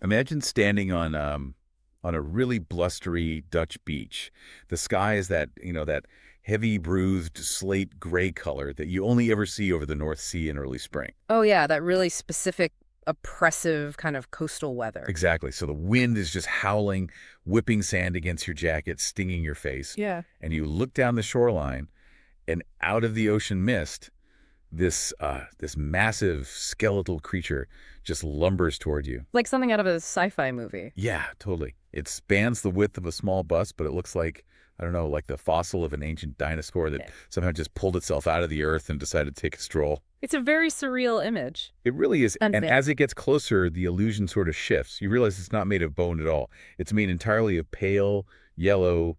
Imagine standing on a really blustery Dutch beach. The sky is that heavy bruised slate gray color that you only ever see over the North Sea in early spring. Oh, yeah, that really specific, oppressive kind of coastal weather. Exactly. So the wind is just howling, whipping sand against your jacket, stinging your face. Yeah. And you look down the shoreline, and out of the ocean mist, this massive skeletal creature just lumbers toward you. Like something out of a sci-fi movie. Yeah, totally. It spans the width of a small bus, but it looks like, I don't know, like the fossil of an ancient dinosaur that Yeah. somehow just pulled itself out of the earth and decided to take a stroll. It's a very surreal image. It really is. And Unfair. as it gets closer, the illusion sort of shifts. You realize it's not made of bone at all. It's made entirely of pale, yellow,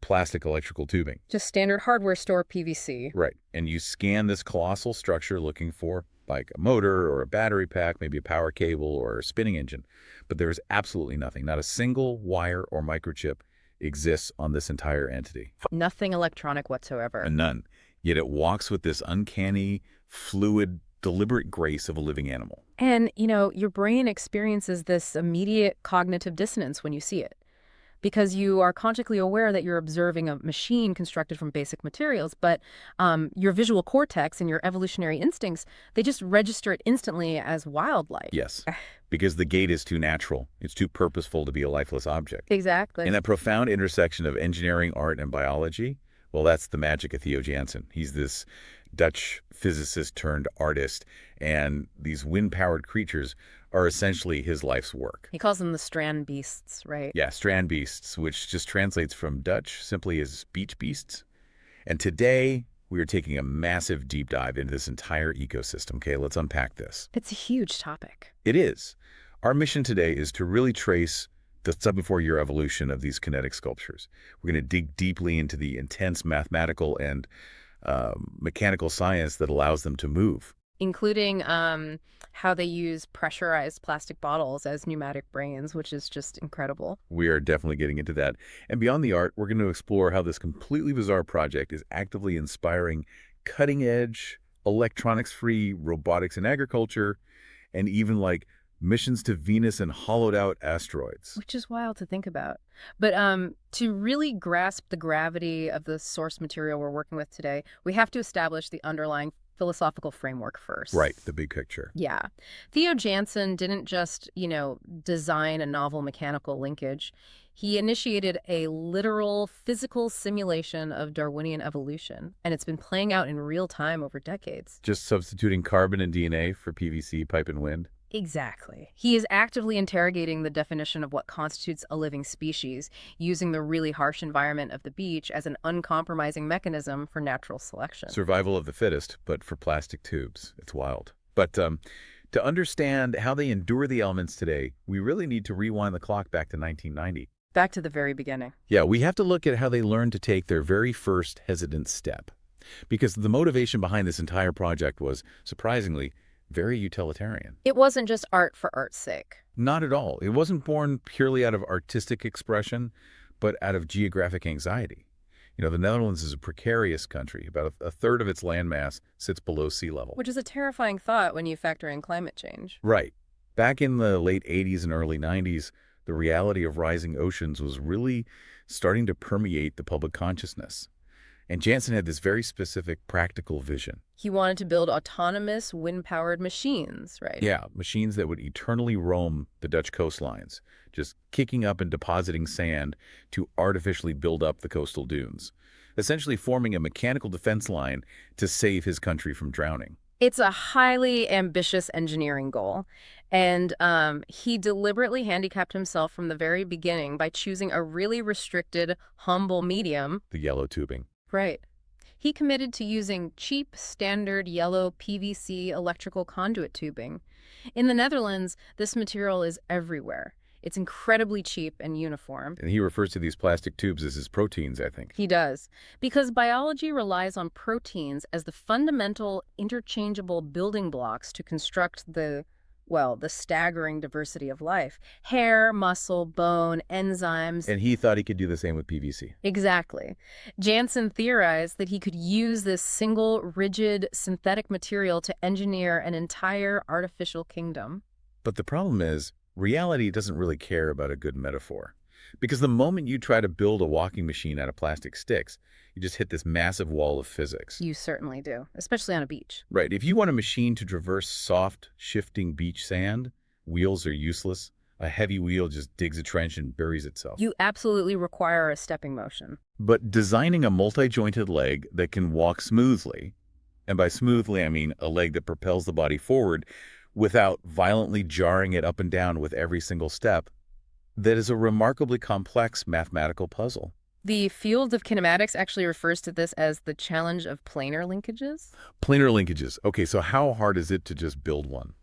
plastic electrical tubing. Just standard hardware store PVC. Right. And you scan this colossal structure looking for like a motor or a battery pack, maybe a power cable or a spinning engine. But there is absolutely nothing. Not a single wire or microchip exists on this entire entity. Nothing electronic whatsoever. And none. Yet it walks with this uncanny, fluid, deliberate grace of a living animal. And, your brain experiences this immediate cognitive dissonance when you see it. Because you are consciously aware that you're observing a machine constructed from basic materials, but your visual cortex and your evolutionary instincts, they just register it instantly as wildlife. Yes, because the gait is too natural. It's too purposeful to be a lifeless object. Exactly. And that profound intersection of engineering, art, and biology, well, that's the magic of Theo Jansen. He's this Dutch physicist turned artist, and these wind-powered creatures are essentially his life's work. He calls them the Strandbeests, right? Yeah, Strandbeests, which just translates from Dutch simply as beach beasts. And today, we are taking a massive deep dive into this entire ecosystem. Okay, let's unpack this. It's a huge topic. It is. Our mission today is to really trace the sub-4-year evolution of these kinetic sculptures. We're going to dig deeply into the intense mathematical and mechanical science that allows them to move. Including how they use pressurized plastic bottles as pneumatic brains, which is just incredible. We are definitely getting into that. And beyond the art, we're going to explore how this completely bizarre project is actively inspiring cutting-edge, electronics-free robotics in agriculture, and even like missions to Venus and hollowed-out asteroids. Which is wild to think about. But to really grasp the gravity of the source material we're working with today, we have to establish the underlying philosophical framework first. Right, the big picture. Yeah. Theo Jansen didn't just, design a novel mechanical linkage. He initiated a literal physical simulation of Darwinian evolution, and it's been playing out in real time over decades. Just substituting carbon and DNA for PVC, pipe, and wind. Exactly. He is actively interrogating the definition of what constitutes a living species, using the really harsh environment of the beach as an uncompromising mechanism for natural selection. Survival of the fittest, but for plastic tubes. It's wild. But to understand how they endure the elements today, we really need to rewind the clock back to 1990. Back to the very beginning. Yeah, we have to look at how they learned to take their very first hesitant step. Because the motivation behind this entire project was, surprisingly, very utilitarian. It wasn't just art for art's sake. Not at all. It wasn't born purely out of artistic expression, but out of geographic anxiety. The Netherlands is a precarious country. About a third of its landmass sits below sea level. Which is a terrifying thought when you factor in climate change. Right. Back in the late 80s and early 90s, the reality of rising oceans was really starting to permeate the public consciousness. And Jansen had this very specific practical vision. He wanted to build autonomous wind-powered machines, right? Yeah, machines that would eternally roam the Dutch coastlines, just kicking up and depositing sand to artificially build up the coastal dunes, essentially forming a mechanical defense line to save his country from drowning. It's a highly ambitious engineering goal, and he deliberately handicapped himself from the very beginning by choosing a really restricted, humble medium. The yellow tubing. Right. He committed to using cheap, standard yellow PVC electrical conduit tubing. In the Netherlands, this material is everywhere. It's incredibly cheap and uniform. And he refers to these plastic tubes as his proteins, I think. He does. Because biology relies on proteins as the fundamental interchangeable building blocks to construct the staggering diversity of life. Hair, muscle, bone, enzymes. And he thought he could do the same with PVC. Exactly. Jansen theorized that he could use this single, rigid, synthetic material to engineer an entire artificial kingdom. But the problem is, Reality doesn't really care about a good metaphor. Because the moment you try to build a walking machine out of plastic sticks, you just hit this massive wall of physics. You certainly do, especially on a beach. Right, if you want a machine to traverse soft, shifting beach sand, wheels are useless. A heavy wheel just digs a trench and buries itself. You absolutely require a stepping motion. But designing a multi-jointed leg that can walk smoothly, and by smoothly I mean a leg that propels the body forward without violently jarring it up and down with every single step, that is a remarkably complex mathematical puzzle. The field of kinematics actually refers to this as the challenge of planar linkages. Planar linkages. Okay, so how hard is it to just build one?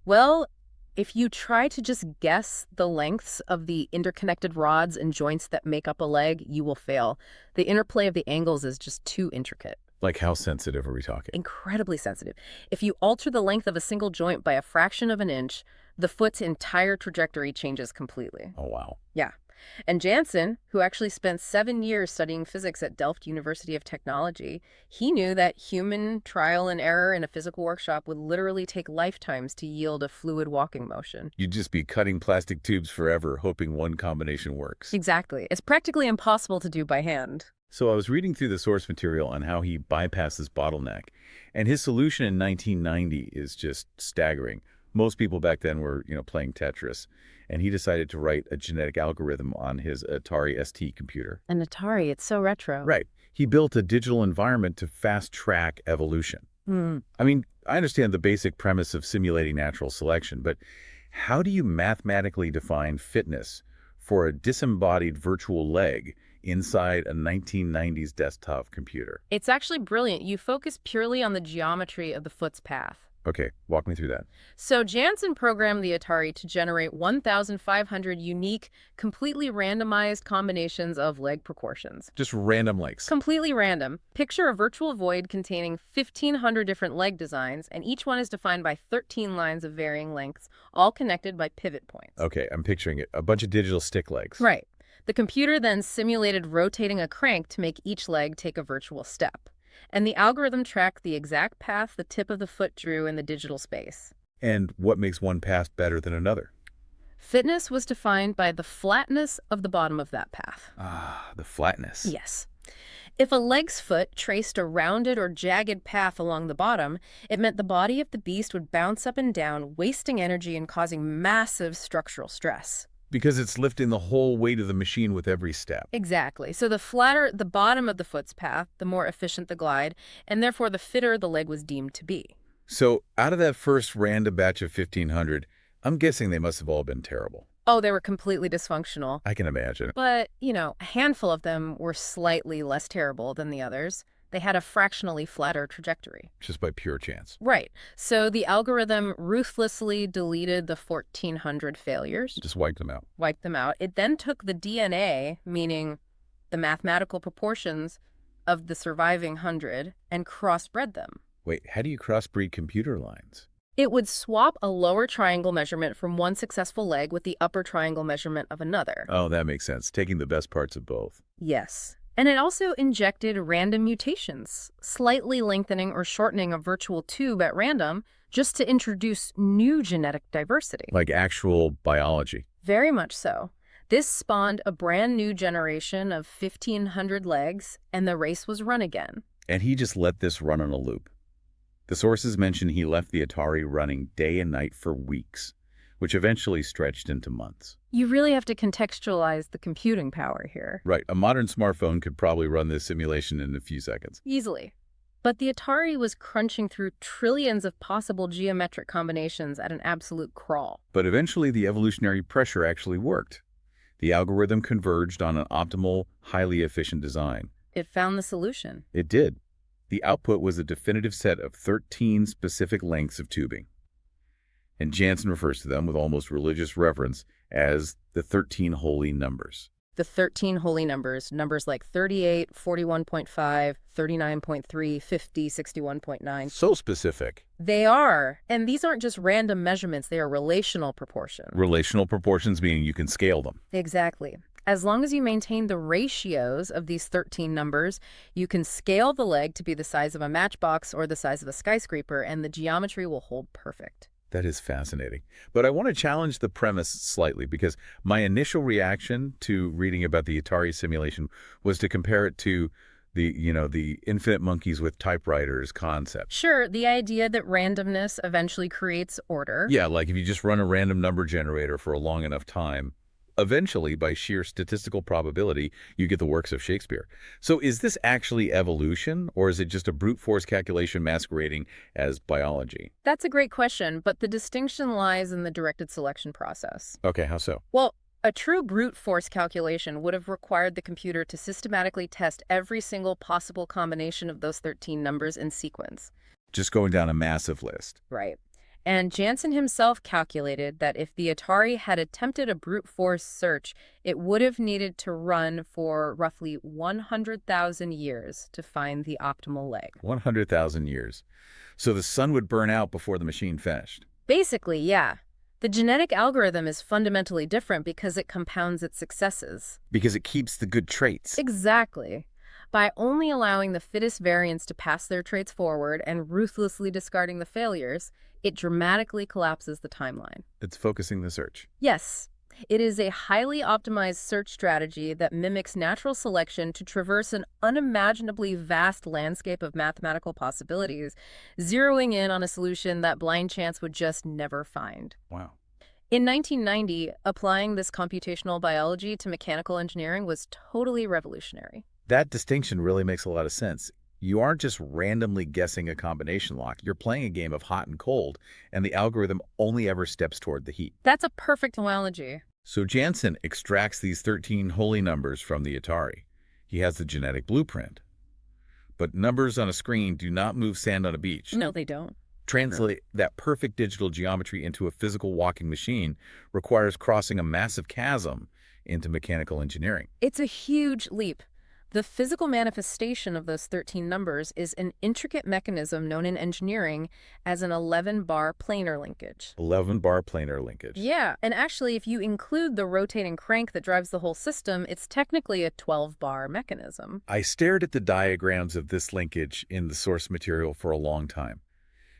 Well, if you try to just guess the lengths of the interconnected rods and joints that make up a leg, you will fail. The interplay of the angles is just too intricate. Like how sensitive are we talking? Incredibly sensitive. If you alter the length of a single joint by a fraction of an inch, the foot's entire trajectory changes completely. Oh, wow. Yeah. And Jansen, who actually spent 7 years studying physics at Delft University of Technology, he knew that human trial and error in a physical workshop would literally take lifetimes to yield a fluid walking motion. You'd just be cutting plastic tubes forever, hoping one combination works. Exactly. It's practically impossible to do by hand. So I was reading through the source material on how he bypassed this bottleneck, and his solution in 1990 is just staggering. Most people back then were, playing Tetris, and he decided to write a genetic algorithm on his Atari ST computer. An Atari, it's so retro. Right. He built a digital environment to fast-track evolution. I mean, I understand the basic premise of simulating natural selection, but how do you mathematically define fitness for a disembodied virtual leg inside a 1990s desktop computer? It's actually brilliant. You focus purely on the geometry of the foot's path. Okay, walk me through that. So Jansen programmed the Atari to generate 1,500 unique, completely randomized combinations of leg proportions. Just random legs. Completely random. Picture a virtual void containing 1,500 different leg designs, and each one is defined by 13 lines of varying lengths, all connected by pivot points. Okay, I'm picturing it. A bunch of digital stick legs. Right. The computer then simulated rotating a crank to make each leg take a virtual step. And the algorithm tracked the exact path the tip of the foot drew in the digital space. And what makes one path better than another? Fitness was defined by the flatness of the bottom of that path. Ah, the flatness. Yes. If a leg's foot traced a rounded or jagged path along the bottom, it meant the body of the beast would bounce up and down, wasting energy and causing massive structural stress. Because it's lifting the whole weight of the machine with every step. Exactly. So the flatter the bottom of the foot's path, the more efficient the glide, and therefore the fitter the leg was deemed to be. So out of that first random batch of 1,500, I'm guessing they must have all been terrible. Oh, they were completely dysfunctional. I can imagine. But, a handful of them were slightly less terrible than the others. They had a fractionally flatter trajectory. Just by pure chance. Right. So the algorithm ruthlessly deleted the 1,400 failures. Just wiped them out. Wiped them out. It then took the DNA, meaning the mathematical proportions of the surviving 100, and crossbred them. Wait, how do you crossbreed computer lines? It would swap a lower triangle measurement from one successful leg with the upper triangle measurement of another. Oh, that makes sense. Taking the best parts of both. Yes. And it also injected random mutations, slightly lengthening or shortening a virtual tube at random, just to introduce new genetic diversity. Like actual biology. Very much so. This spawned a brand new generation of 1,500 legs, and the race was run again. And he just let this run on a loop. The sources mention he left the Atari running day and night for weeks, which eventually stretched into months. You really have to contextualize the computing power here. Right. A modern smartphone could probably run this simulation in a few seconds. Easily. But the Atari was crunching through trillions of possible geometric combinations at an absolute crawl. But eventually the evolutionary pressure actually worked. The algorithm converged on an optimal, highly efficient design. It found the solution. It did. The output was a definitive set of 13 specific lengths of tubing. And Jansen refers to them with almost religious reverence as the 13 holy numbers. The 13 holy numbers, numbers like 38, 41.5, 39.3, 50, 61.9. So specific. They are. And these aren't just random measurements, they are relational proportions. Relational proportions meaning you can scale them. Exactly. As long as you maintain the ratios of these 13 numbers, you can scale the leg to be the size of a matchbox or the size of a skyscraper, and the geometry will hold perfect. That is fascinating. But I want to challenge the premise slightly because my initial reaction to reading about the Atari simulation was to compare it to the infinite monkeys with typewriters concept. Sure, the idea that randomness eventually creates order. Yeah, like if you just run a random number generator for a long enough time, eventually, by sheer statistical probability, you get the works of Shakespeare. So is this actually evolution, or is it just a brute force calculation masquerading as biology? That's a great question, but the distinction lies in the directed selection process. Okay, how so? Well, a true brute force calculation would have required the computer to systematically test every single possible combination of those 13 numbers in sequence. Just going down a massive list. Right. And Jansen himself calculated that if the Atari had attempted a brute force search, it would have needed to run for roughly 100,000 years to find the optimal leg. 100,000 years. So the sun would burn out before the machine finished. Basically, yeah. The genetic algorithm is fundamentally different because it compounds its successes. Because it keeps the good traits. Exactly. By only allowing the fittest variants to pass their traits forward and ruthlessly discarding the failures, it dramatically collapses the timeline. It's focusing the search. Yes, it is a highly optimized search strategy that mimics natural selection to traverse an unimaginably vast landscape of mathematical possibilities, zeroing in on a solution that blind chance would just never find. Wow. In 1990, applying this computational biology to mechanical engineering was totally revolutionary. That distinction really makes a lot of sense. You aren't just randomly guessing a combination lock. You're playing a game of hot and cold, and the algorithm only ever steps toward the heat. That's a perfect analogy. So Jansen extracts these 13 holy numbers from the Atari. He has the genetic blueprint. But numbers on a screen do not move sand on a beach. No, they don't. Translate that perfect digital geometry into a physical walking machine requires crossing a massive chasm into mechanical engineering. It's a huge leap. The physical manifestation of those 13 numbers is an intricate mechanism known in engineering as an 11-bar planar linkage. 11-bar planar linkage. Yeah, and actually, if you include the rotating crank that drives the whole system, it's technically a 12-bar mechanism. I stared at the diagrams of this linkage in the source material for a long time.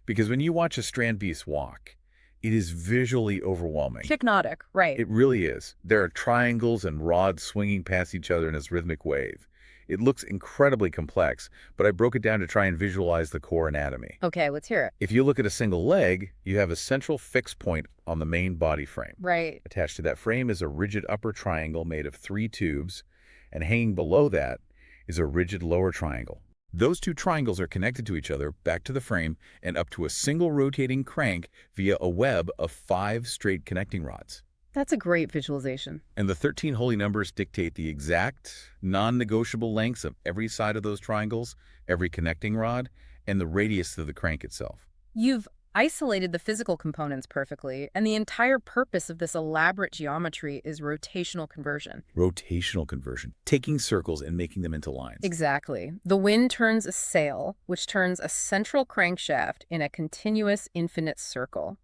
Because when you watch a Strandbeest walk, it is visually overwhelming. Hypnotic, right. It really is. There are triangles and rods swinging past each other in this rhythmic wave. It looks incredibly complex, but I broke it down to try and visualize the core anatomy. Okay, let's hear it. If you look at a single leg, you have a central fixed point on the main body frame. Right. Attached to that frame is a rigid upper triangle made of 3 tubes, and hanging below that is a rigid lower triangle. Those 2 triangles are connected to each other, back to the frame, and up to a single rotating crank via a web of 5 straight connecting rods. That's a great visualization. And the 13 holy numbers dictate the exact, non-negotiable lengths of every side of those triangles, every connecting rod, and the radius of the crank itself. You've isolated the physical components perfectly, and the entire purpose of this elaborate geometry is rotational conversion. Rotational conversion, taking circles and making them into lines. Exactly. The wind turns a sail, which turns a central crankshaft in a continuous infinite circle.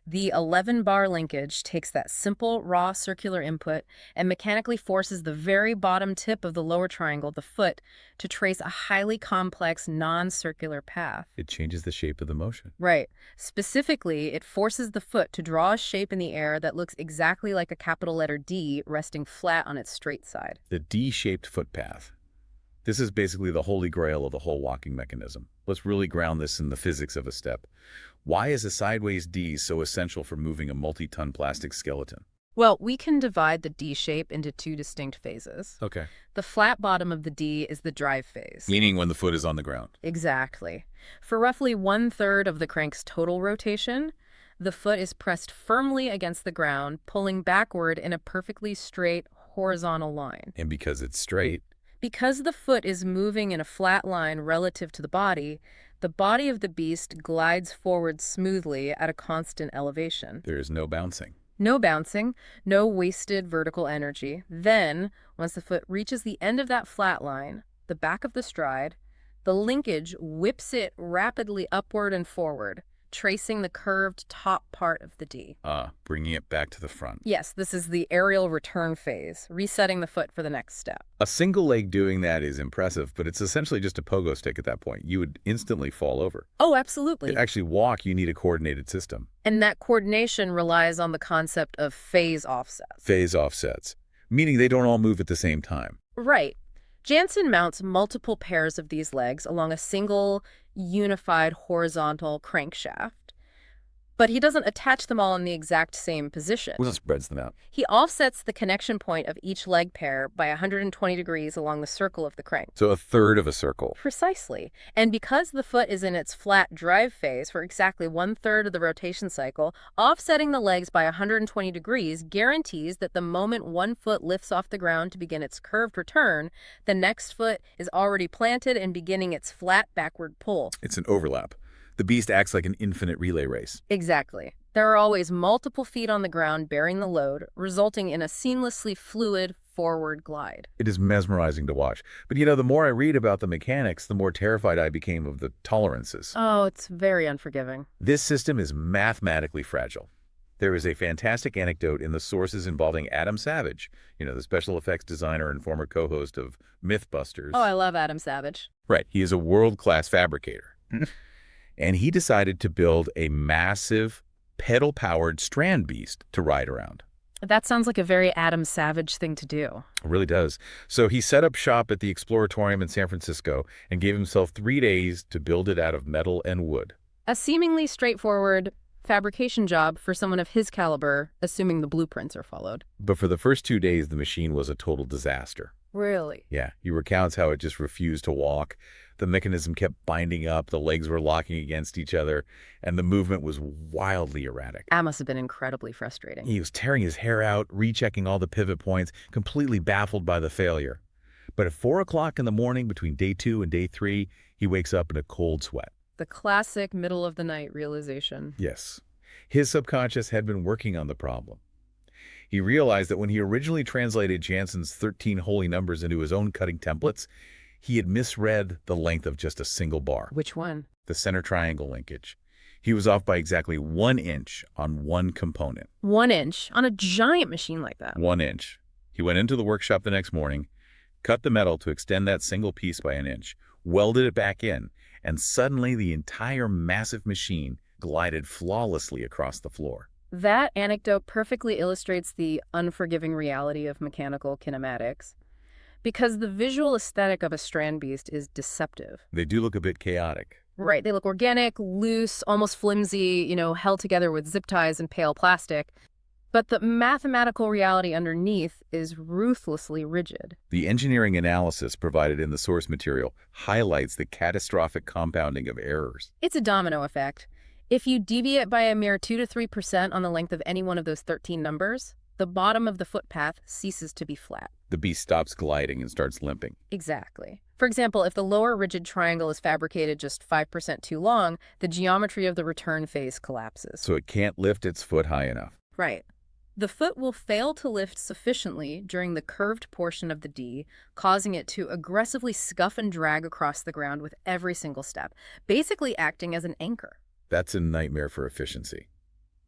The 11-bar linkage takes that simple, raw circular input and mechanically forces the very bottom tip of the lower triangle, the foot, to trace a highly complex, non-circular path. It changes the shape of the motion. Right. Specifically, it forces the foot to draw a shape in the air that looks exactly like a capital letter D resting flat on its straight side. The D-shaped footpath. This is basically the holy grail of the whole walking mechanism. Let's really ground this in the physics of a step. Why is a sideways D so essential for moving a multi-ton plastic skeleton? Well, we can divide the D shape into 2 distinct phases. Okay. The flat bottom of the D is the drive phase. Meaning when the foot is on the ground. Exactly. For roughly 1/3 of the crank's total rotation, the foot is pressed firmly against the ground, pulling backward in a perfectly straight, horizontal line. And because it's straight, Because the foot is moving in a flat line relative to the body of the beast glides forward smoothly at a constant elevation. there is no bouncing. No bouncing, no wasted vertical energy. Then, once the foot reaches the end of that flat line, the back of the stride, the linkage whips it rapidly upward and forward, tracing the curved top part of the D. Bringing it back to the front. Yes, this is the aerial return phase, resetting the foot for the next step. A single leg doing that is impressive, but it's essentially just a pogo stick at that point. You would instantly fall over. Oh, To absolutely. actually walk, you need a coordinated system. And that coordination relies on the concept of phase offsets. Phase offsets, meaning they don't all move at the same time. Right. Jansen mounts multiple pairs of these legs along a single, unified horizontal crankshaft, but he doesn't attach them all in the exact same position. Well, it spreads them out. He offsets the connection point of each leg pair by 120 degrees along the circle of the crank. So a third of a circle. Precisely. And because the foot is in its flat drive phase for exactly 1/3 of the rotation cycle, offsetting the legs by 120 degrees guarantees that the moment one foot lifts off the ground to begin its curved return, the next foot is already planted and beginning its flat backward pull. It's an overlap. The beast acts like an infinite relay race. Exactly. There are always multiple feet on the ground bearing the load, resulting in a seamlessly fluid forward glide. It is mesmerizing to watch. But the more I read about the mechanics, the more terrified I became of the tolerances. Oh, it's very unforgiving. This system is mathematically fragile. There is a fantastic anecdote in the sources involving Adam Savage, the special effects designer and former co-host of Mythbusters. Oh, I love Adam Savage. Right. He is a world-class fabricator. And he decided to build a massive pedal-powered Strandbeest to ride around. That sounds like a very Adam Savage thing to do. It really does. So he set up shop at the Exploratorium in San Francisco and gave himself 3 days to build it out of metal and wood. A seemingly straightforward fabrication job for someone of his caliber, assuming the blueprints are followed. But for the first 2 days, the machine was a total disaster. Really? Yeah, he recounts how it just refused to walk. The mechanism kept binding up, the legs were locking against each other, and the movement was wildly erratic. That must have been incredibly frustrating. He was tearing his hair out, rechecking all the pivot points, completely baffled by the failure. But at 4 o'clock in the morning between day 2 and day 3, he wakes up in a cold sweat. The classic middle-of-the-night realization. Yes. His subconscious had been working on the problem. He realized that when he originally translated Jansen's 13 holy numbers into his own cutting templates, he had misread the length of just a single bar, Which one? the center triangle linkage. He was off by exactly 1 inch on one component. 1 inch on a giant machine like that. 1 inch. He went into the workshop the next morning, cut the metal to extend that single piece by 1 inch, welded it back in, and suddenly the entire massive machine glided flawlessly across the floor. That anecdote perfectly illustrates the unforgiving reality of mechanical kinematics, because the visual aesthetic of a Strandbeest is deceptive. They do look a bit chaotic. Right, they look organic, loose, almost flimsy, held together with zip ties and pale plastic. But the mathematical reality underneath is ruthlessly rigid. The engineering analysis provided in the source material highlights the catastrophic compounding of errors. It's a domino effect. If you deviate by a mere 2 to 3% on the length of any one of those 13 numbers, the bottom of the footpath ceases to be flat. The beast stops gliding and starts limping. Exactly. For example, if the lower rigid triangle is fabricated just 5% too long, the geometry of the return phase collapses. So it can't lift its foot high enough. Right. The foot will fail to lift sufficiently during the curved portion of the D, causing it to aggressively scuff and drag across the ground with every single step, basically acting as an anchor. That's a nightmare for efficiency.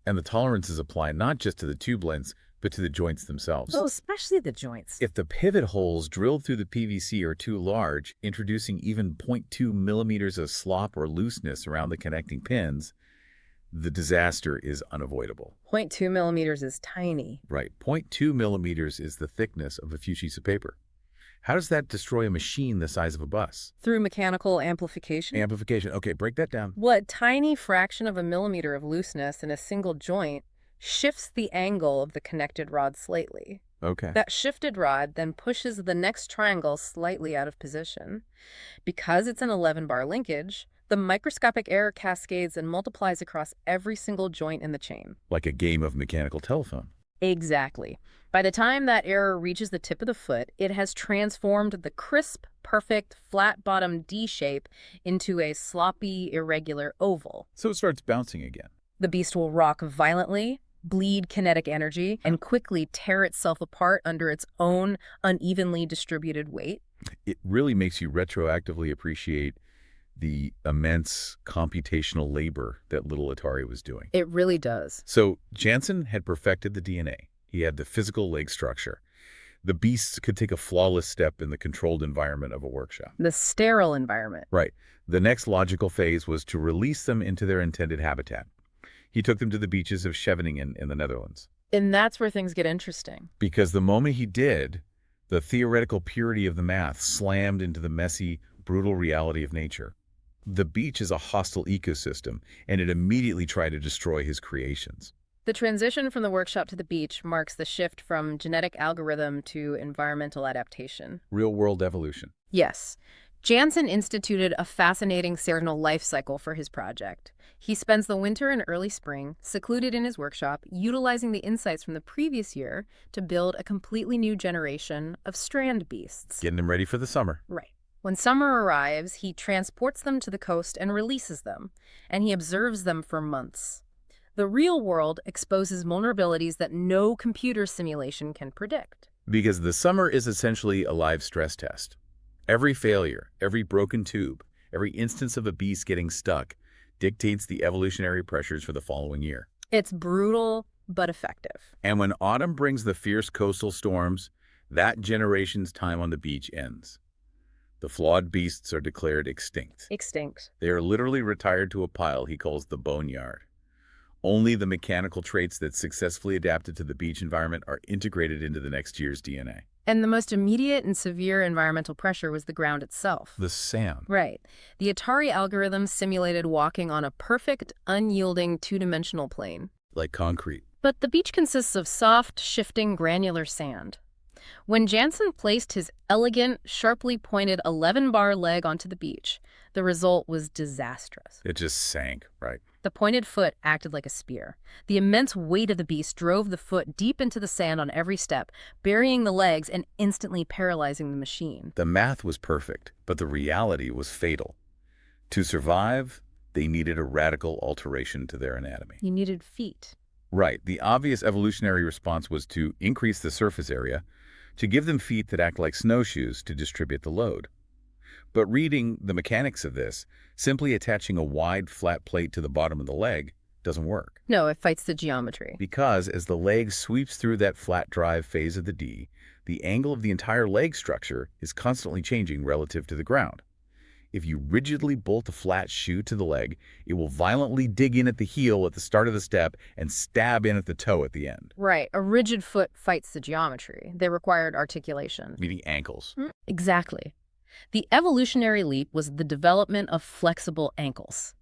And the tolerances apply not just to the tube lengths, but to the joints themselves. Oh, especially the joints. If the pivot holes drilled through the PVC are too large, introducing even 0.2 millimeters of slop or looseness around the connecting pins, the disaster is unavoidable. 0.2 millimeters is tiny. Right. 0.2 millimeters is the thickness of a few sheets of paper. How does that destroy a machine the size of a bus? Through mechanical amplification? Amplification. Okay, break that down. What tiny fraction of a millimeter of looseness in a single joint shifts the angle of the connected rod slightly. Okay. That shifted rod then pushes the next triangle slightly out of position. Because it's an 11-bar linkage, the microscopic error cascades and multiplies across every single joint in the chain. Like a game of mechanical telephone. Exactly. By the time that error reaches the tip of the foot, it has transformed the crisp, perfect, flat-bottomed D shape into a sloppy, irregular oval. So it starts bouncing again. The beast will rock violently, bleed kinetic energy, and quickly tear itself apart under its own unevenly distributed weight. It really makes you retroactively appreciate the immense computational labor that little Atari was doing. It really does. So Jansen had perfected the DNA. He had the physical leg structure. The beasts could take a flawless step in the controlled environment of a workshop. The sterile environment. Right. The next logical phase was to release them into their intended habitat. He took them to the beaches of Scheveningen in the Netherlands. And that's where things get interesting. Because the moment he did, the theoretical purity of the math slammed into the messy, brutal reality of nature. The beach is a hostile ecosystem, and it immediately tried to destroy his creations. The transition from the workshop to the beach marks the shift from genetic algorithm to environmental adaptation. Real-world evolution. Yes. Jansen instituted a fascinating seasonal life cycle for his project. He spends the winter and early spring secluded in his workshop, utilizing the insights from the previous year to build a completely new generation of Strandbeests. Getting them ready for the summer. Right. When summer arrives, he transports them to the coast and releases them, and he observes them for months. The real world exposes vulnerabilities that no computer simulation can predict. Because the summer is essentially a live stress test. Every failure, every broken tube, every instance of a beast getting stuck dictates the evolutionary pressures for the following year. It's brutal, but effective. And when autumn brings the fierce coastal storms, that generation's time on the beach ends. The flawed beasts are declared extinct. Extinct. They are literally retired to a pile he calls the boneyard. Only the mechanical traits that successfully adapted to the beach environment are integrated into the next year's DNA. And the most immediate and severe environmental pressure was the ground itself. The sand. Right. The Atari algorithm simulated walking on a perfect, unyielding two-dimensional plane. Like concrete. But the beach consists of soft, shifting, granular sand. When Jansen placed his elegant, sharply pointed 11-bar leg onto the beach, the result was disastrous. It just sank, right? The pointed foot acted like a spear. The immense weight of the beast drove the foot deep into the sand on every step, burying the legs and instantly paralyzing the machine. The math was perfect, but the reality was fatal. To survive, they needed a radical alteration to their anatomy. You needed feet. Right. The obvious evolutionary response was to increase the surface area, to give them feet that act like snowshoes to distribute the load. But reading the mechanics of this, simply attaching a wide, flat plate to the bottom of the leg doesn't work. No, it fights the geometry. Because as the leg sweeps through that flat drive phase of the D, the angle of the entire leg structure is constantly changing relative to the ground. If you rigidly bolt a flat shoe to the leg, it will violently dig in at the heel at the start of the step and stab in at the toe at the end. Right. A rigid foot fights the geometry. They required articulation. Meaning ankles. Exactly. The evolutionary leap was the development of flexible ankles.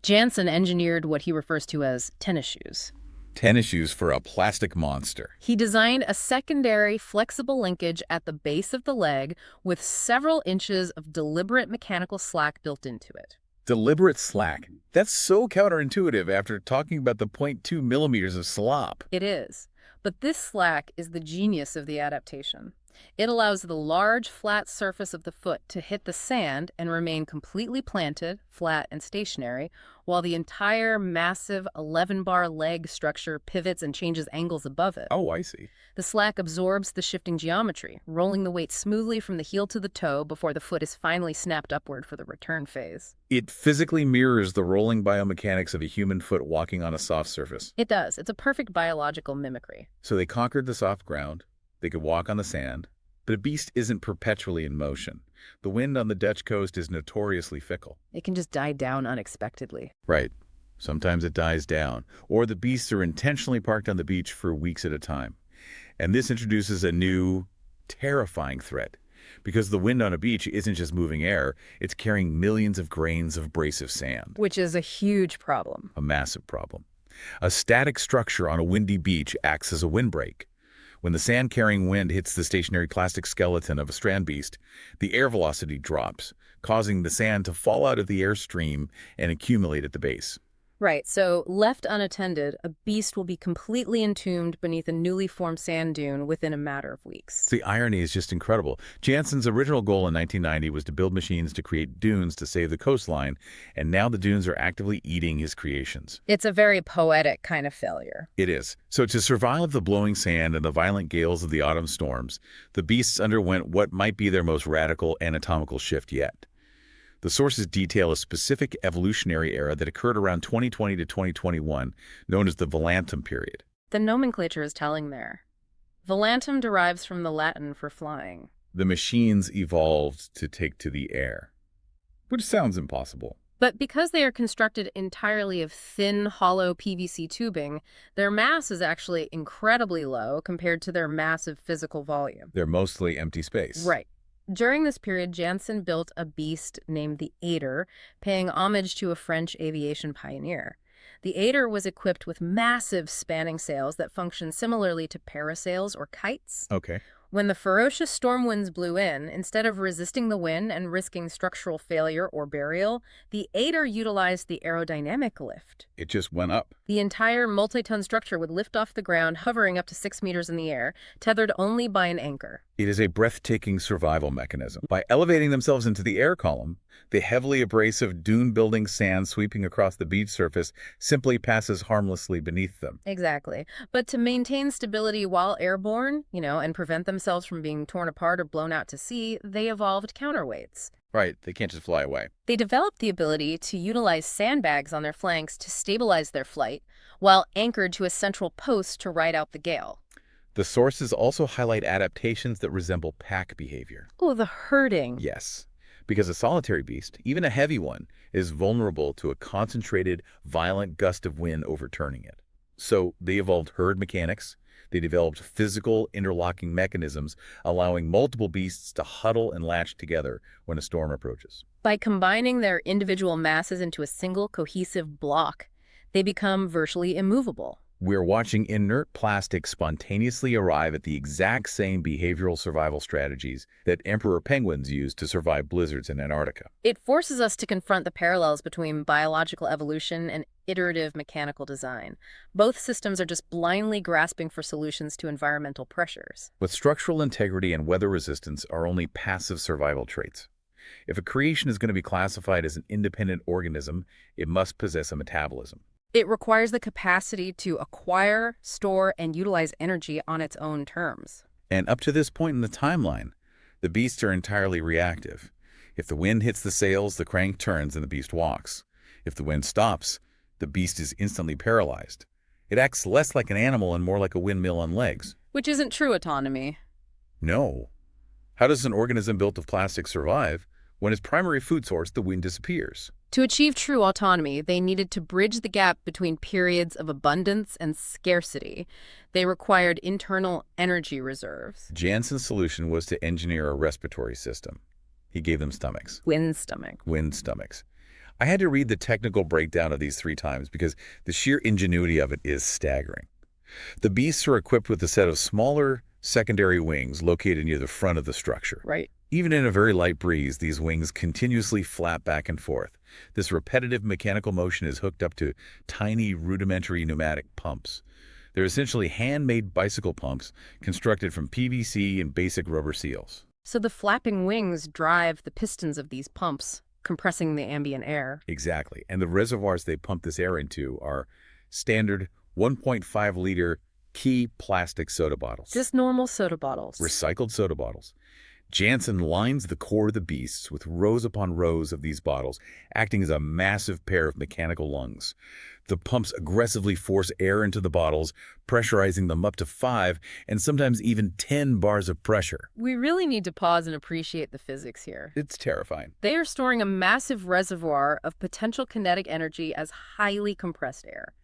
Jansen engineered what he refers to as tennis shoes. Tennis shoes for a plastic monster. He designed a secondary flexible linkage at the base of the leg with several inches of deliberate mechanical slack built into it. Deliberate slack. That's so counterintuitive after talking about the 0.2 millimeters of slop. It is. But this slack is the genius of the adaptation. It allows the large, flat surface of the foot to hit the sand and remain completely planted, flat, and stationary, while the entire massive 11-bar leg structure pivots and changes angles above it. Oh, I see. The slack absorbs the shifting geometry, rolling the weight smoothly from the heel to the toe before the foot is finally snapped upward for the return phase. It physically mirrors the rolling biomechanics of a human foot walking on a soft surface. It does. It's a perfect biological mimicry. So they conquered the soft ground. They could walk on the sand. But a beast isn't perpetually in motion. The wind on the Dutch coast is notoriously fickle. It can just die down unexpectedly. Right. Sometimes it dies down. Or the beasts are intentionally parked on the beach for weeks at a time. And this introduces a new, terrifying threat. Because the wind on a beach isn't just moving air, it's carrying millions of grains of abrasive sand. Which is a huge problem. A massive problem. A static structure on a windy beach acts as a windbreak. When the sand-carrying wind hits the stationary plastic skeleton of a strandbeest, the air velocity drops, causing the sand to fall out of the airstream and accumulate at the base. Right, so left unattended, a beast will be completely entombed beneath a newly formed sand dune within a matter of weeks. The irony is just incredible. Jansen's original goal in 1990 was to build machines to create dunes to save the coastline, and now the dunes are actively eating his creations. It's a very poetic kind of failure. It is. So to survive the blowing sand and the violent gales of the autumn storms, the beasts underwent what might be their most radical anatomical shift yet. The sources detail a specific evolutionary era that occurred around 2020 to 2021, known as the Volantum period. The nomenclature is telling there. Volantum derives from the Latin for flying. The machines evolved to take to the air, which sounds impossible. But because they are constructed entirely of thin, hollow PVC tubing, their mass is actually incredibly low compared to their massive physical volume. They're mostly empty space. Right. During this period, Jansen built a beast named the Aider, paying homage to a French aviation pioneer. The Aider was equipped with massive spanning sails that function similarly to parasails or kites. Okay. When the ferocious storm winds blew in, instead of resisting the wind and risking structural failure or burial, the Aider utilized the aerodynamic lift. It just went up. The entire multi-ton structure would lift off the ground, hovering up to 6 meters in the air, tethered only by an anchor. It is a breathtaking survival mechanism. By elevating themselves into the air column, the heavily abrasive dune-building sand sweeping across the beach surface simply passes harmlessly beneath them. Exactly. But to maintain stability while airborne, and prevent themselves from being torn apart or blown out to sea, they evolved counterweights. Right, they can't just fly away. They developed the ability to utilize sandbags on their flanks to stabilize their flight, while anchored to a central post to ride out the gale. The sources also highlight adaptations that resemble pack behavior. Oh, the herding. Yes, because a solitary beast, even a heavy one, is vulnerable to a concentrated, violent gust of wind overturning it. So they evolved herd mechanics. They developed physical interlocking mechanisms, allowing multiple beasts to huddle and latch together when a storm approaches. By combining their individual masses into a single cohesive block, they become virtually immovable. We're watching inert plastic spontaneously arrive at the exact same behavioral survival strategies that emperor penguins use to survive blizzards in Antarctica. It forces us to confront the parallels between biological evolution and iterative mechanical design. Both systems are just blindly grasping for solutions to environmental pressures. But structural integrity and weather resistance are only passive survival traits. If a creation is going to be classified as an independent organism, it must possess a metabolism. It requires the capacity to acquire, store, and utilize energy on its own terms. And up to this point in the timeline, the beasts are entirely reactive. If the wind hits the sails, the crank turns and the beast walks. If the wind stops, the beast is instantly paralyzed. It acts less like an animal and more like a windmill on legs. Which isn't true autonomy. No. How does an organism built of plastic survive when its primary food source, the wind, disappears? To achieve true autonomy, they needed to bridge the gap between periods of abundance and scarcity. They required internal energy reserves. Jansen's solution was to engineer a respiratory system. He gave them stomachs. Wind stomach. Wind stomachs. I had to read the technical breakdown of these 3 times because the sheer ingenuity of it is staggering. The beasts are equipped with a set of smaller secondary wings located near the front of the structure. Right. Even in a very light breeze, these wings continuously flap back and forth. This repetitive mechanical motion is hooked up to tiny rudimentary pneumatic pumps. They're essentially handmade bicycle pumps constructed from PVC and basic rubber seals. So the flapping wings drive the pistons of these pumps, compressing the ambient air. Exactly. And the reservoirs they pump this air into are standard 1.5-liter key plastic soda bottles. Just normal soda bottles. Recycled soda bottles. Jansen lines the core of the beasts with rows upon rows of these bottles, acting as a massive pair of mechanical lungs. The pumps aggressively force air into the bottles, pressurizing them up to 5 and sometimes even 10 bars of pressure. We really need to pause and appreciate the physics here. It's terrifying. They are storing a massive reservoir of potential kinetic energy as highly compressed air.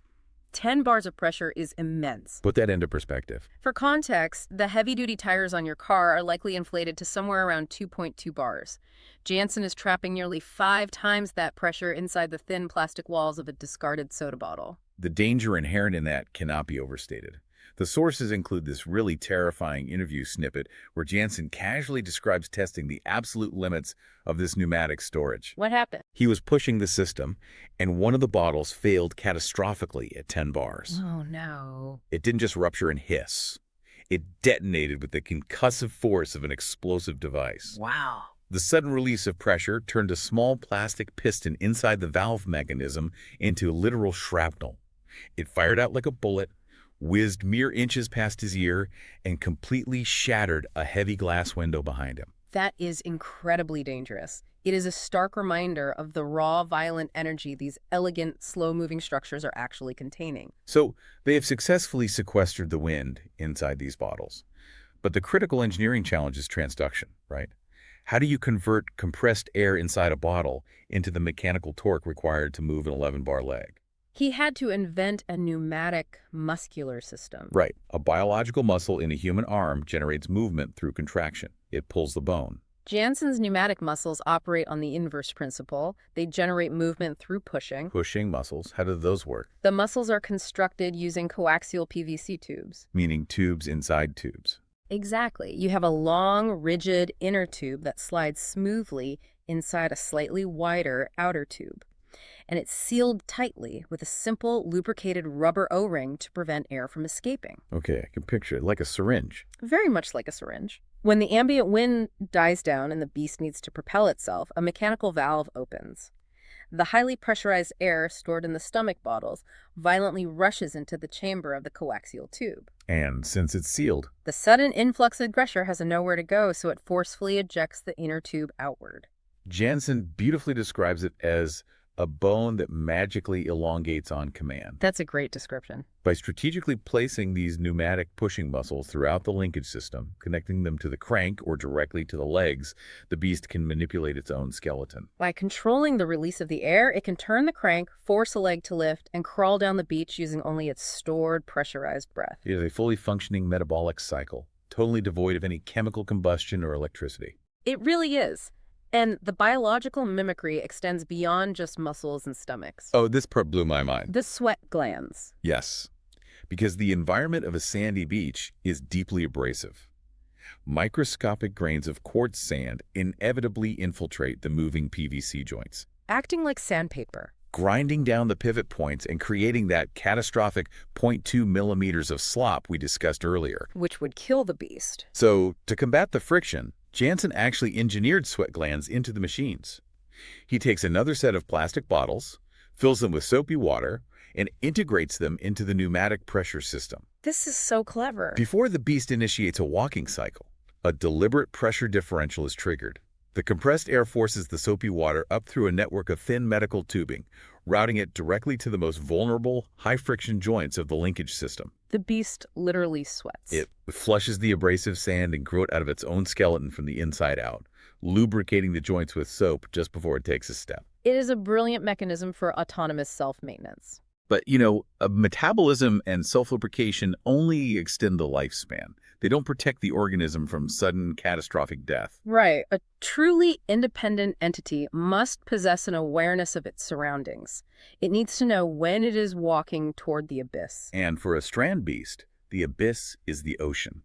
10 bars of pressure is immense. Put that into perspective. For context, the heavy-duty tires on your car are likely inflated to somewhere around 2.2 bars. Jansen is trapping nearly 5 times that pressure inside the thin plastic walls of a discarded soda bottle. The danger inherent in that cannot be overstated. The sources include this really terrifying interview snippet where Jansen casually describes testing the absolute limits of this pneumatic storage. What happened? He was pushing the system, and one of the bottles failed catastrophically at 10 bars. Oh, no. It didn't just rupture and hiss. It detonated with the concussive force of an explosive device. Wow. The sudden release of pressure turned a small plastic piston inside the valve mechanism into literal shrapnel. It fired out like a bullet, whizzed mere inches past his ear, and completely shattered a heavy glass window behind him. That is incredibly dangerous. It is a stark reminder of the raw, violent energy these elegant, slow-moving structures are actually containing. So they have successfully sequestered the wind inside these bottles. But the critical engineering challenge is transduction, right? How do you convert compressed air inside a bottle into the mechanical torque required to move an 11-bar leg? He had to invent a pneumatic muscular system. Right. A biological muscle in a human arm generates movement through contraction. It pulls the bone. Jansen's pneumatic muscles operate on the inverse principle. They generate movement through pushing. Pushing muscles, how do those work? The muscles are constructed using coaxial PVC tubes. Meaning tubes inside tubes. Exactly. You have a long, rigid inner tube that slides smoothly inside a slightly wider outer tube. And it's sealed tightly with a simple, lubricated rubber O-ring to prevent air from escaping. Okay, I can picture it like a syringe. Very much like a syringe. When the ambient wind dies down and the beast needs to propel itself, a mechanical valve opens. The highly pressurized air stored in the stomach bottles violently rushes into the chamber of the coaxial tube. And since it's sealed, The sudden influx of pressure has nowhere to go, so it forcefully ejects the inner tube outward. Jansen beautifully describes it as a bone that magically elongates on command. That's a great description. By strategically placing these pneumatic pushing muscles throughout the linkage system, connecting them to the crank or directly to the legs, the beast can manipulate its own skeleton. By controlling the release of the air, it can turn the crank, force a leg to lift, and crawl down the beach using only its stored pressurized breath. It is a fully functioning metabolic cycle, totally devoid of any chemical combustion or electricity. It really is. And the biological mimicry extends beyond just muscles and stomachs. Oh, this part blew my mind. The sweat glands. Yes, because the environment of a sandy beach is deeply abrasive. Microscopic grains of quartz sand inevitably infiltrate the moving PVC joints, Acting like sandpaper. grinding down the pivot points and creating that catastrophic 0.2 millimeters of slop we discussed earlier. Which would kill the beast. So, to combat the friction, Jansen actually engineered sweat glands into the machines. He takes another set of plastic bottles, fills them with soapy water, and integrates them into the pneumatic pressure system. This is so clever. Before the beast initiates a walking cycle, a deliberate pressure differential is triggered. The compressed air forces the soapy water up through a network of thin medical tubing, routing it directly to the most vulnerable, high-friction joints of the linkage system. The beast literally sweats. It flushes the abrasive sand and grout out of its own skeleton from the inside out, lubricating the joints with soap just before it takes a step. It is a brilliant mechanism for autonomous self-maintenance. But, metabolism and self-lubrication only extend the lifespan. They don't protect the organism from sudden catastrophic death. Right. A truly independent entity must possess an awareness of its surroundings. It needs to know when it is walking toward the abyss. And for a strand beast, the abyss is the ocean.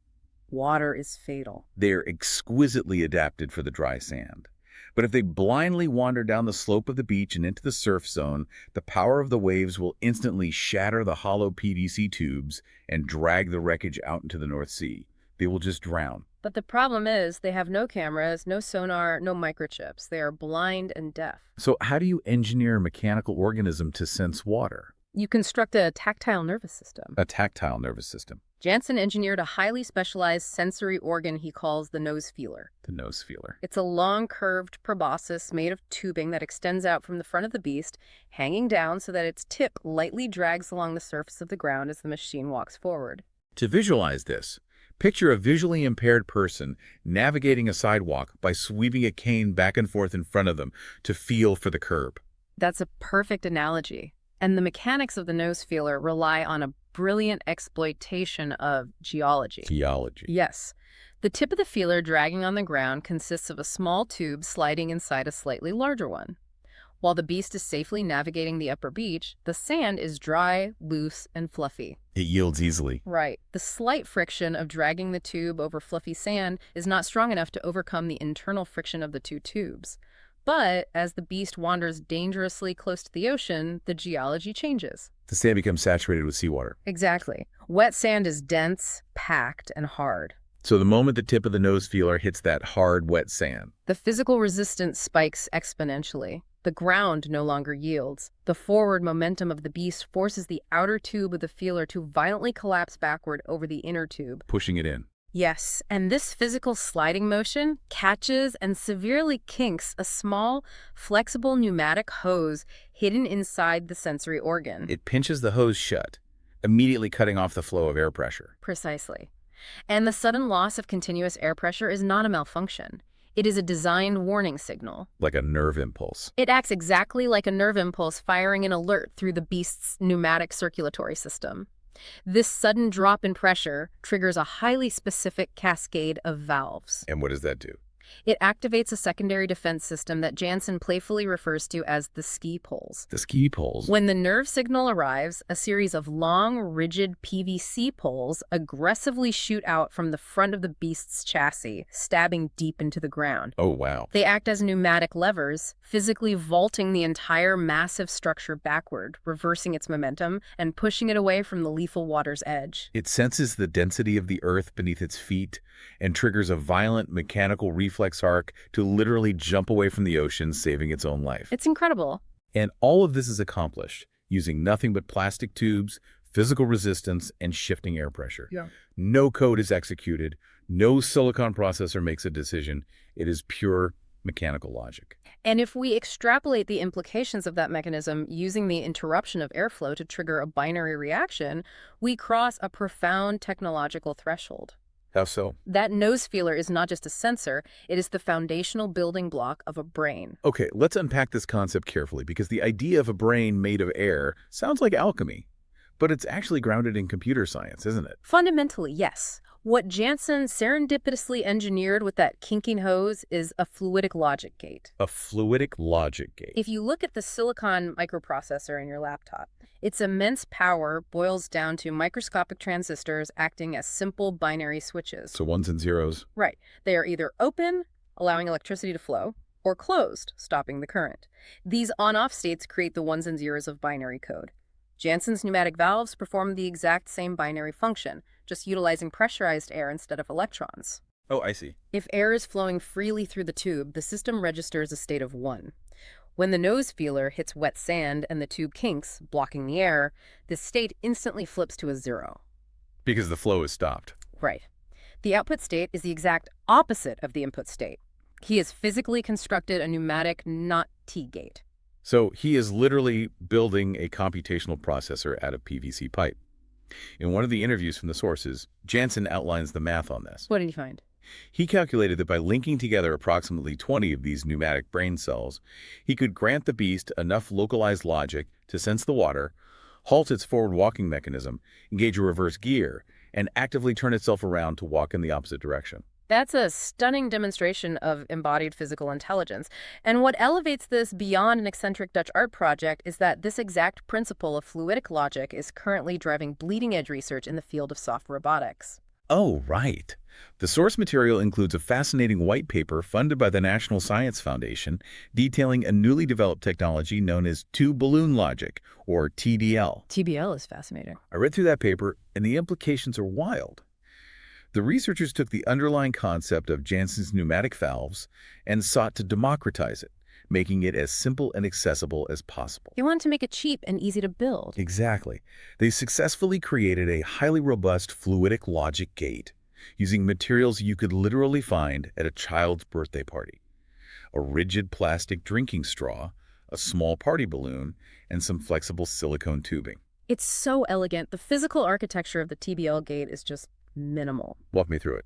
Water is fatal. They're exquisitely adapted for the dry sand. But if they blindly wander down the slope of the beach and into the surf zone, the power of the waves will instantly shatter the hollow PVC tubes and drag the wreckage out into the North Sea. They will just drown. But the problem is they have no cameras, no sonar, no microchips. They are blind and deaf. So how do you engineer a mechanical organism to sense water? You construct a tactile nervous system. A tactile nervous system. Jansen engineered a highly specialized sensory organ he calls the nose feeler. The nose feeler. It's a long, curved proboscis made of tubing that extends out from the front of the beast, hanging down so that its tip lightly drags along the surface of the ground as the machine walks forward. To visualize this, picture a visually impaired person navigating a sidewalk by sweeping a cane back and forth in front of them to feel for the curb. That's a perfect analogy. And the mechanics of the nose feeler rely on a brilliant exploitation of geology. Geology. Yes. The tip of the feeler dragging on the ground consists of a small tube sliding inside a slightly larger one. While the beast is safely navigating the upper beach, the sand is dry, loose, and fluffy. It yields easily. Right. The slight friction of dragging the tube over fluffy sand is not strong enough to overcome the internal friction of the two tubes. But as the beast wanders dangerously close to the ocean, the geology changes. The sand becomes saturated with seawater. Exactly. Wet sand is dense, packed, and hard. So the moment the tip of the nose feeler hits that hard, wet sand, The physical resistance spikes exponentially. The ground no longer yields. The forward momentum of the beast forces the outer tube of the feeler to violently collapse backward over the inner tube. pushing it in. Yes, and this physical sliding motion catches and severely kinks a small, flexible pneumatic hose hidden inside the sensory organ. It pinches the hose shut, immediately cutting off the flow of air pressure. Precisely. And the sudden loss of continuous air pressure is not a malfunction. It is a designed warning signal. Like a nerve impulse. It acts exactly like a nerve impulse firing an alert through the beast's pneumatic circulatory system. This sudden drop in pressure triggers a highly specific cascade of valves. And what does that do? It activates a secondary defense system that Jansen playfully refers to as the ski poles. The ski poles. When the nerve signal arrives, a series of long, rigid PVC poles aggressively shoot out from the front of the beast's chassis, stabbing deep into the ground. Oh, wow. They act as pneumatic levers, physically vaulting the entire massive structure backward, reversing its momentum and pushing it away from the lethal water's edge. It senses the density of the earth beneath its feet and triggers a violent mechanical reflex arc to literally jump away from the ocean, saving its own life. It's incredible. And all of this is accomplished using nothing but plastic tubes, physical resistance, and shifting air pressure. Yeah. No code is executed. No silicon processor makes a decision. It is pure mechanical logic. And if we extrapolate the implications of that mechanism using the interruption of airflow to trigger a binary reaction, we cross a profound technological threshold. How so? That nose feeler is not just a sensor, it is the foundational building block of a brain. Okay, let's unpack this concept carefully because the idea of a brain made of air sounds like alchemy, but it's actually grounded in computer science, isn't it? Fundamentally, yes. What Jansen serendipitously engineered with that kinking hose is a fluidic logic gate. A fluidic logic gate. If you look at the silicon microprocessor in your laptop, its immense power boils down to microscopic transistors acting as simple binary switches. So ones and zeros. Right. They are either open, allowing electricity to flow, or closed, stopping the current. These on-off states create the ones and zeros of binary code. Jansen's pneumatic valves perform the exact same binary function, just utilizing pressurized air instead of electrons. Oh, I see. If air is flowing freely through the tube, the system registers a state of 1. When the nose feeler hits wet sand and the tube kinks, blocking the air, this state instantly flips to a 0. Because the flow is stopped. Right. The output state is the exact opposite of the input state. He has physically constructed a pneumatic not T-gate. So he is literally building a computational processor out of PVC pipe. In one of the interviews from the sources, Jansen outlines the math on this. What did he find? He calculated that by linking together approximately 20 of these pneumatic brain cells, he could grant the beast enough localized logic to sense the water, halt its forward walking mechanism, engage a reverse gear, and actively turn itself around to walk in the opposite direction. That's a stunning demonstration of embodied physical intelligence. And what elevates this beyond an eccentric Dutch art project is that this exact principle of fluidic logic is currently driving bleeding-edge research in the field of soft robotics. Oh, right. The source material includes a fascinating white paper funded by the National Science Foundation detailing a newly developed technology known as two-balloon logic, or TDL. TBL is fascinating. I read through that paper, and the implications are wild. The researchers took the underlying concept of Jansen's pneumatic valves and sought to democratize it, making it as simple and accessible as possible. You want to make it cheap and easy to build. Exactly. They successfully created a highly robust fluidic logic gate using materials you could literally find at a child's birthday party. A rigid plastic drinking straw, a small party balloon, and some flexible silicone tubing. It's so elegant. The physical architecture of the TBL gate is just minimal. Walk me through it.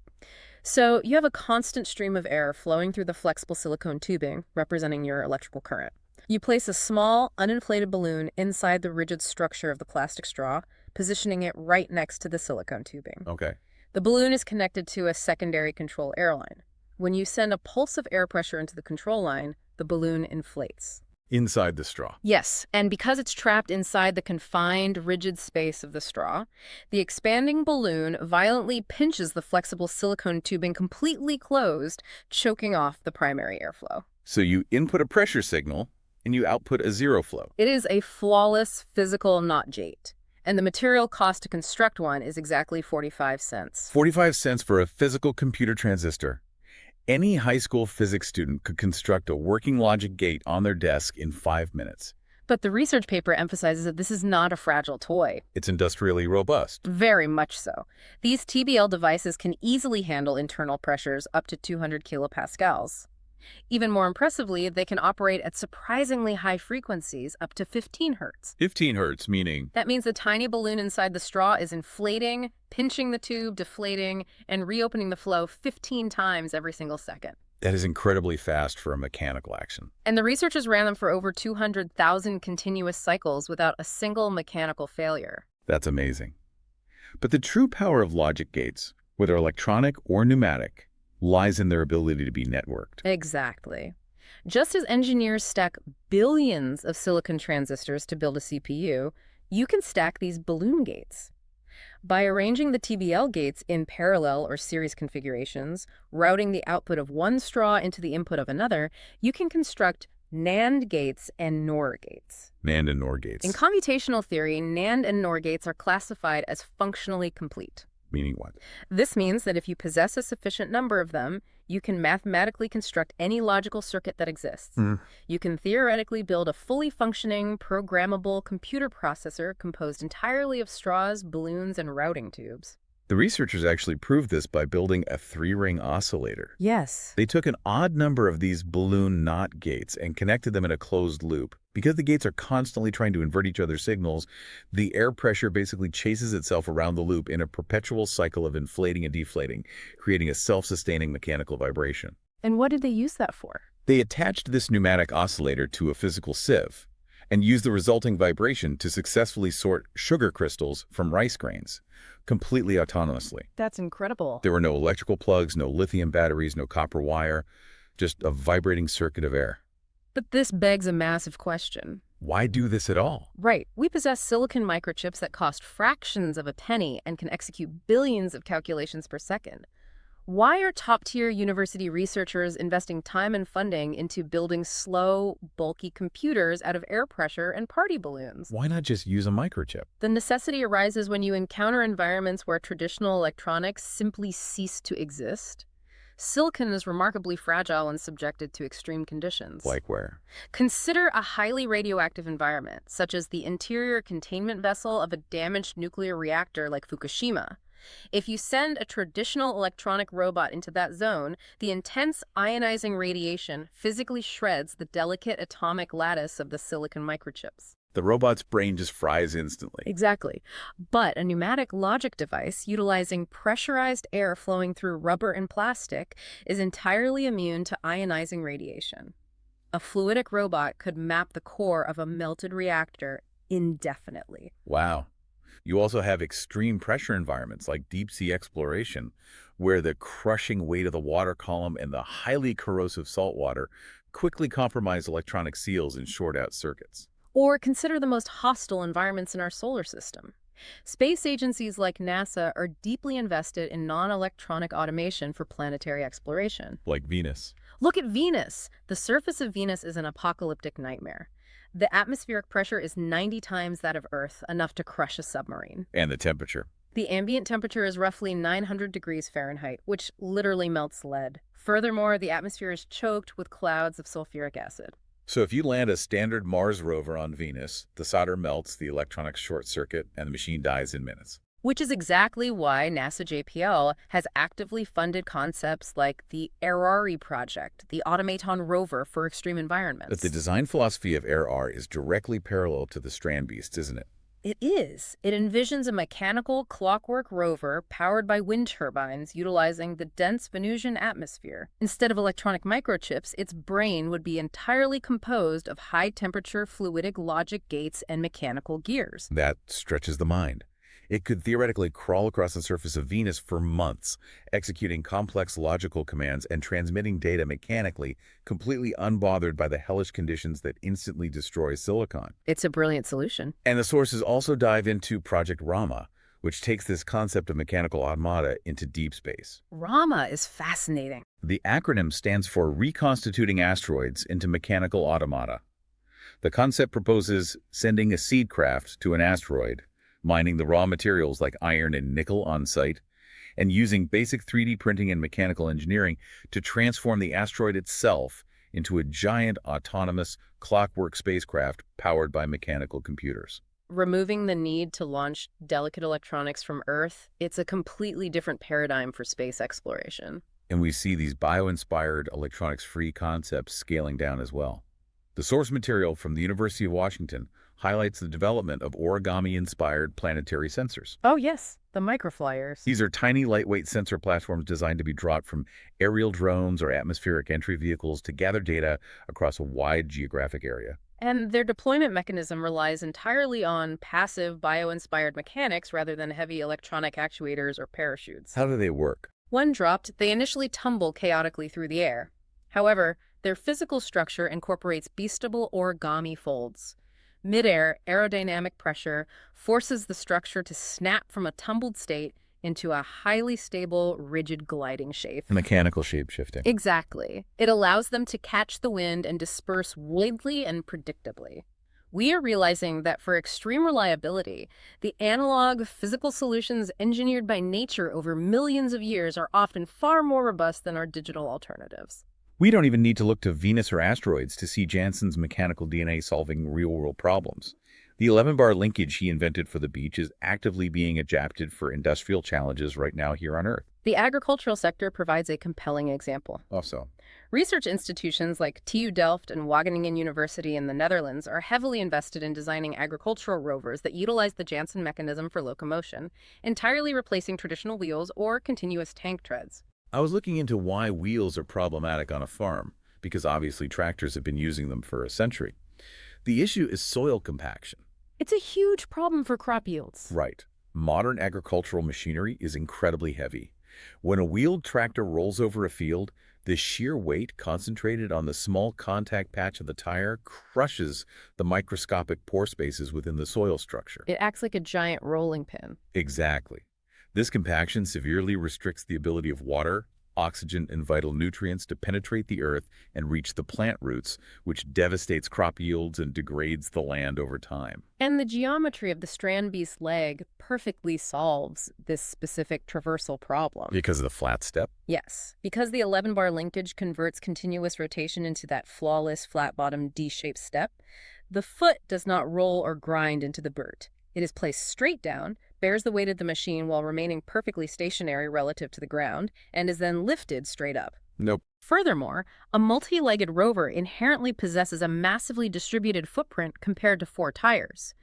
So you have a constant stream of air flowing through the flexible silicone tubing, representing your electrical current. You place a small, uninflated balloon inside the rigid structure of the plastic straw, positioning it right next to the silicone tubing. Okay. The balloon is connected to a secondary control air line. When you send a pulse of air pressure into the control line, the balloon inflates. Inside the straw. Yes, and because it's trapped inside the confined, rigid space of the straw, the expanding balloon violently pinches the flexible silicone tubing completely closed, choking off the primary airflow. So you input a pressure signal, and you output a zero flow. It is a flawless physical not gate, and the material cost to construct one is exactly 45 cents. 45 cents for a physical computer transistor. Any high school physics student could construct a working logic gate on their desk in 5 minutes. But the research paper emphasizes that this is not a fragile toy. It's industrially robust. Very much so. These TBL devices can easily handle internal pressures up to 200 kilopascals. Even more impressively, they can operate at surprisingly high frequencies, up to 15 hertz. 15 hertz, meaning That means the tiny balloon inside the straw is inflating, pinching the tube, deflating, and reopening the flow 15 times every single second. that is incredibly fast for a mechanical action. And the researchers ran them for over 200,000 continuous cycles without a single mechanical failure. That's amazing. But the true power of logic gates, whether electronic or pneumatic, lies in their ability to be networked. Exactly. Just as engineers stack billions of silicon transistors to build a CPU, you can stack these balloon gates. By arranging the TBL gates in parallel or series configurations, routing the output of one straw into the input of another, you can construct NAND gates and NOR gates. NAND and NOR gates. In computational theory, NAND and NOR gates are classified as functionally complete. Meaning what? This means that if you possess a sufficient number of them, you can mathematically construct any logical circuit that exists. You can theoretically build a fully functioning, programmable computer processor composed entirely of straws, balloons, and routing tubes. The researchers actually proved this by building a 3-ring oscillator. Yes. They took an odd number of these balloon NOT gates and connected them in a closed loop. Because the gates are constantly trying to invert each other's signals, the air pressure basically chases itself around the loop in a perpetual cycle of inflating and deflating, creating a self-sustaining mechanical vibration. And what did they use that for? They attached this pneumatic oscillator to a physical sieve and used the resulting vibration to successfully sort sugar crystals from rice grains, completely autonomously. That's incredible. There were no electrical plugs, no lithium batteries, no copper wire, just a vibrating circuit of air. But this begs a massive question. Why do this at all? Right. We possess silicon microchips that cost fractions of a penny and can execute billions of calculations per second. Why are top-tier university researchers investing time and funding into building slow, bulky computers out of air pressure and party balloons? Why not just use a microchip? The necessity arises when you encounter environments where traditional electronics simply cease to exist. Silicon is remarkably fragile and subjected to extreme conditions. Like where? Consider a highly radioactive environment, such as the interior containment vessel of a damaged nuclear reactor like Fukushima. If you send a traditional electronic robot into that zone, the intense ionizing radiation physically shreds the delicate atomic lattice of the silicon microchips. The robot's brain just fries instantly. Exactly. But a pneumatic logic device utilizing pressurized air flowing through rubber and plastic is entirely immune to ionizing radiation. A fluidic robot could map the core of a melted reactor indefinitely. Wow. You also have extreme pressure environments like deep-sea exploration, where the crushing weight of the water column and the highly corrosive salt water quickly compromise electronic seals and short out circuits. Or consider the most hostile environments in our solar system. Space agencies like NASA are deeply invested in non-electronic automation for planetary exploration. Like Venus. Look at Venus. The surface of Venus is an apocalyptic nightmare. The atmospheric pressure is 90 times that of Earth, enough to crush a submarine. And the temperature. The ambient temperature is roughly 900 degrees Fahrenheit, which literally melts lead. Furthermore, the atmosphere is choked with clouds of sulfuric acid. So if you land a standard Mars rover on Venus, the solder melts, the electronics short circuit, and the machine dies in minutes. Which is exactly why NASA JPL has actively funded concepts like the AIR project, the automaton rover for extreme environments. But the design philosophy of AIR is directly parallel to the Strandbeests, isn't it? It is. It envisions a mechanical clockwork rover powered by wind turbines utilizing the dense Venusian atmosphere. Instead of electronic microchips, its brain would be entirely composed of high-temperature fluidic logic gates and mechanical gears. That stretches the mind. It could theoretically crawl across the surface of Venus for months, executing complex logical commands and transmitting data mechanically, completely unbothered by the hellish conditions that instantly destroy silicon. It's a brilliant solution. And the sources also dive into Project Rama, which takes this concept of mechanical automata into deep space. Rama is fascinating. The acronym stands for Reconstituting Asteroids into Mechanical Automata. The concept proposes sending a seed craft to an asteroid, mining the raw materials like iron and nickel on site, and using basic 3D printing and mechanical engineering to transform the asteroid itself into a giant autonomous clockwork spacecraft powered by mechanical computers. Removing the need to launch delicate electronics from Earth, it's a completely different paradigm for space exploration. And we see these bio-inspired electronics-free concepts scaling down as well. The source material from the University of Washington highlights the development of origami-inspired planetary sensors. Oh, yes, the microflyers. These are tiny, lightweight sensor platforms designed to be dropped from aerial drones or atmospheric entry vehicles to gather data across a wide geographic area. And their deployment mechanism relies entirely on passive bio-inspired mechanics rather than heavy electronic actuators or parachutes. How do they work? When dropped, they initially tumble chaotically through the air. However, their physical structure incorporates beastable origami folds. Mid-air aerodynamic pressure forces the structure to snap from a tumbled state into a highly stable, rigid gliding shape. Mechanical shape shifting. Exactly. It allows them to catch the wind and disperse widely and predictably. We are realizing that for extreme reliability, the analog physical solutions engineered by nature over millions of years are often far more robust than our digital alternatives. We don't even need to look to Venus or asteroids to see Jansen's mechanical DNA solving real-world problems. The 11-bar linkage he invented for the beach is actively being adapted for industrial challenges right now here on Earth. The agricultural sector provides a compelling example. Also, Research institutions like TU Delft and Wageningen University in the Netherlands are heavily invested in designing agricultural rovers that utilize the Jansen mechanism for locomotion, entirely replacing traditional wheels or continuous tank treads. I was looking into why wheels are problematic on a farm, because obviously tractors have been using them for a century. The issue is soil compaction. It's a huge problem for crop yields. Right. Modern agricultural machinery is incredibly heavy. When a wheeled tractor rolls over a field, the sheer weight concentrated on the small contact patch of the tire crushes the microscopic pore spaces within the soil structure. It acts like a giant rolling pin. Exactly. This compaction severely restricts the ability of water, oxygen, and vital nutrients to penetrate the earth and reach the plant roots, which devastates crop yields and degrades the land over time. And the geometry of the Strandbeests leg perfectly solves this specific traversal problem. Because of the flat step? Yes, because the 11-bar linkage converts continuous rotation into that flawless, flat-bottomed D-shaped step, the foot does not roll or grind into the dirt. It is placed straight down, bears the weight of the machine while remaining perfectly stationary relative to the ground, and is then lifted straight up. Nope. Furthermore, a multi-legged rover inherently possesses a massively distributed footprint compared to 4 tires.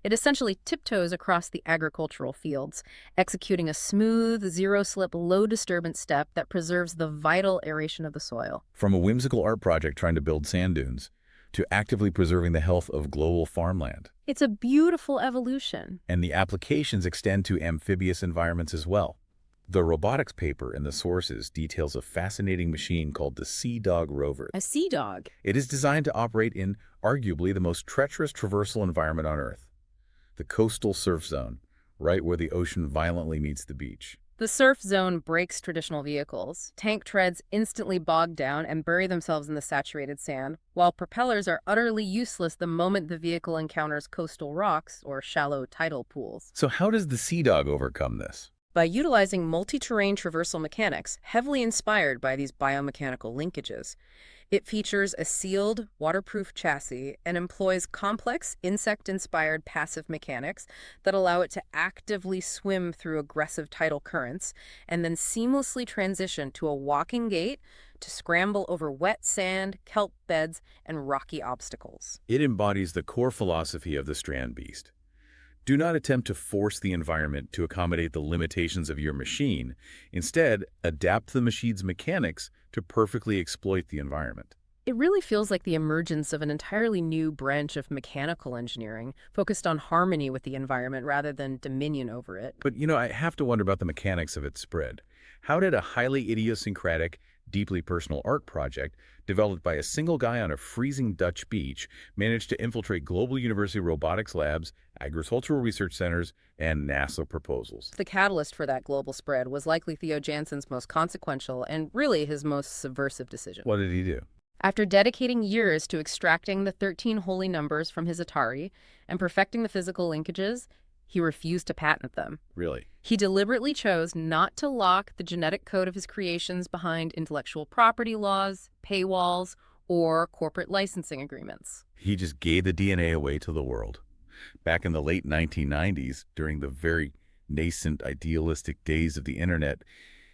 It essentially tiptoes across the agricultural fields, executing a smooth, zero-slip, low-disturbance step that preserves the vital aeration of the soil. From a whimsical art project trying to build sand dunes, to actively preserving the health of global farmland. It's a beautiful evolution. And the applications extend to amphibious environments as well. The robotics paper in the sources details a fascinating machine called the Sea Dog rover. A sea dog. It is designed to operate in arguably the most treacherous traversal environment on Earth, the coastal surf zone, right where the ocean violently meets the beach. The surf zone breaks traditional vehicles. Tank treads instantly bog down and bury themselves in the saturated sand, while propellers are utterly useless the moment the vehicle encounters coastal rocks or shallow tidal pools. So how does the Sea Dog overcome this? By utilizing multi-terrain traversal mechanics, heavily inspired by these biomechanical linkages. It features a sealed, waterproof chassis and employs complex, insect-inspired passive mechanics that allow it to actively swim through aggressive tidal currents and then seamlessly transition to a walking gait to scramble over wet sand, kelp beds, and rocky obstacles. It embodies the core philosophy of the Strandbeest. Do not attempt to force the environment to accommodate the limitations of your machine. Instead, adapt the machine's mechanics to perfectly exploit the environment. It really feels like the emergence of an entirely new branch of mechanical engineering, focused on harmony with the environment rather than dominion over it. But, I have to wonder about the mechanics of its spread. How did a highly idiosyncratic, deeply personal art project developed by a single guy on a freezing Dutch beach manage to infiltrate global university robotics labs, agricultural research centers, and NASA proposals? The catalyst for that global spread was likely Theo Jansen's most consequential and really his most subversive decision. What did he do? After dedicating years to extracting the 13 holy numbers from his Atari and perfecting the physical linkages, he refused to patent them. Really? He deliberately chose not to lock the genetic code of his creations behind intellectual property laws, paywalls, or corporate licensing agreements. He just gave the DNA away to the world. Back in the late 1990s, during the very nascent idealistic days of the internet,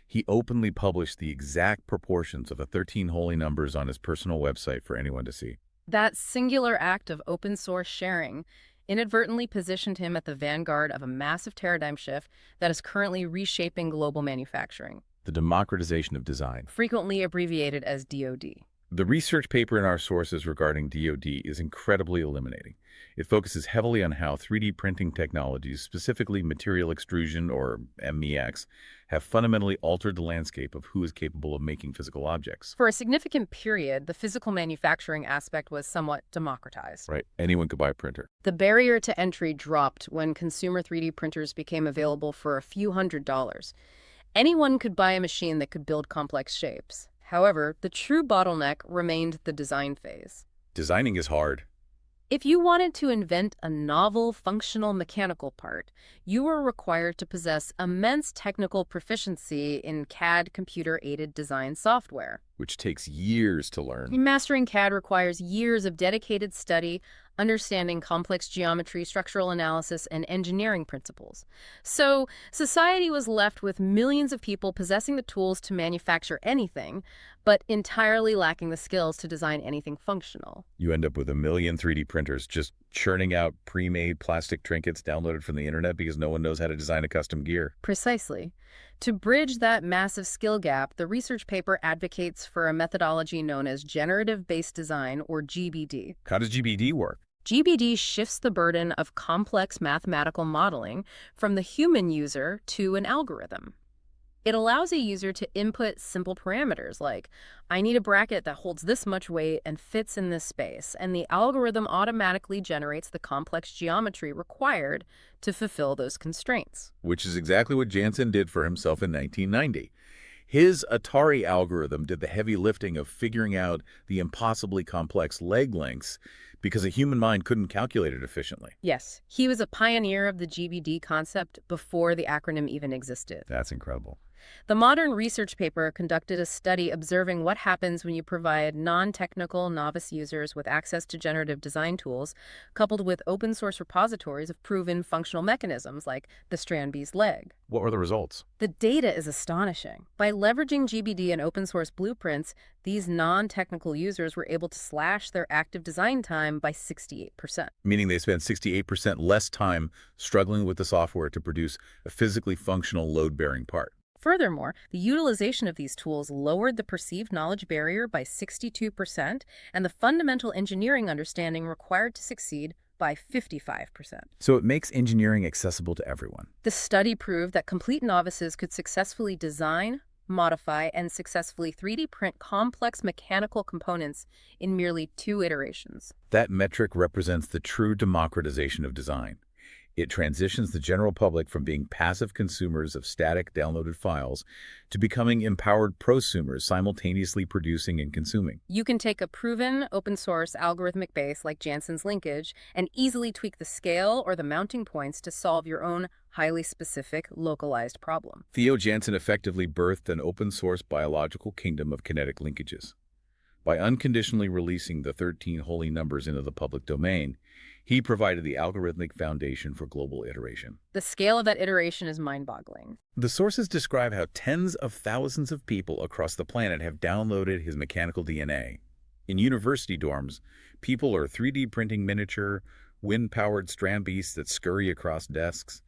he openly published the exact proportions of the 13 holy numbers on his personal website for anyone to see. That singular act of open source sharing inadvertently positioned him at the vanguard of a massive paradigm shift that is currently reshaping global manufacturing, The democratization of design. frequently abbreviated as DoD. The research paper in our sources regarding DoD is incredibly illuminating. It focuses heavily on how 3D printing technologies, specifically material extrusion or MEX, have fundamentally altered the landscape of who is capable of making physical objects. For a significant period, the physical manufacturing aspect was somewhat democratized. Right? Anyone could buy a printer. The barrier to entry dropped when consumer 3D printers became available for a few $100s. Anyone could buy a machine that could build complex shapes. However, the true bottleneck remained the design phase. Designing is hard. If you wanted to invent a novel, functional mechanical part, you were required to possess immense technical proficiency in CAD computer-aided design software. Which takes years to learn. Mastering CAD requires years of dedicated study, understanding complex geometry, structural analysis, and engineering principles. So, society was left with millions of people possessing the tools to manufacture anything, but entirely lacking the skills to design anything functional. You end up with a million 3D printers just churning out pre-made plastic trinkets downloaded from the internet because no one knows how to design a custom gear. Precisely. To bridge that massive skill gap, the research paper advocates for a methodology known as generative-based design, or GBD. How does GBD work? GBD shifts the burden of complex mathematical modeling from the human user to an algorithm. It allows a user to input simple parameters like, I need a bracket that holds this much weight and fits in this space, and the algorithm automatically generates the complex geometry required to fulfill those constraints. Which is exactly what Jansen did for himself in 1990. His Atari algorithm did the heavy lifting of figuring out the impossibly complex leg lengths because a human mind couldn't calculate it efficiently. Yes, he was a pioneer of the GBD concept before the acronym even existed. That's incredible. The modern research paper conducted a study observing what happens when you provide non-technical novice users with access to generative design tools, coupled with open-source repositories of proven functional mechanisms like the Strandbeests leg. What were the results? The data is astonishing. By leveraging GBD and open-source blueprints, these non-technical users were able to slash their active design time by 68%. Meaning they spent 68% less time struggling with the software to produce a physically functional load-bearing part. Furthermore, the utilization of these tools lowered the perceived knowledge barrier by 62% and the fundamental engineering understanding required to succeed by 55%. So it makes engineering accessible to everyone. The study proved that complete novices could successfully design, modify, and successfully 3D print complex mechanical components in merely 2 iterations. That metric represents the true democratization of design. It transitions the general public from being passive consumers of static downloaded files to becoming empowered prosumers simultaneously producing and consuming. You can take a proven open-source algorithmic base like Jansen's linkage and easily tweak the scale or the mounting points to solve your own highly specific, localized problem. Theo Jansen effectively birthed an open-source biological kingdom of kinetic linkages. By unconditionally releasing the 13 holy numbers into the public domain, he provided the algorithmic foundation for global iteration. The scale of that iteration is mind-boggling. The sources describe how tens of thousands of people across the planet have downloaded his mechanical DNA. In university dorms, people are 3D printing miniature, wind-powered Strandbeests that scurry across desks.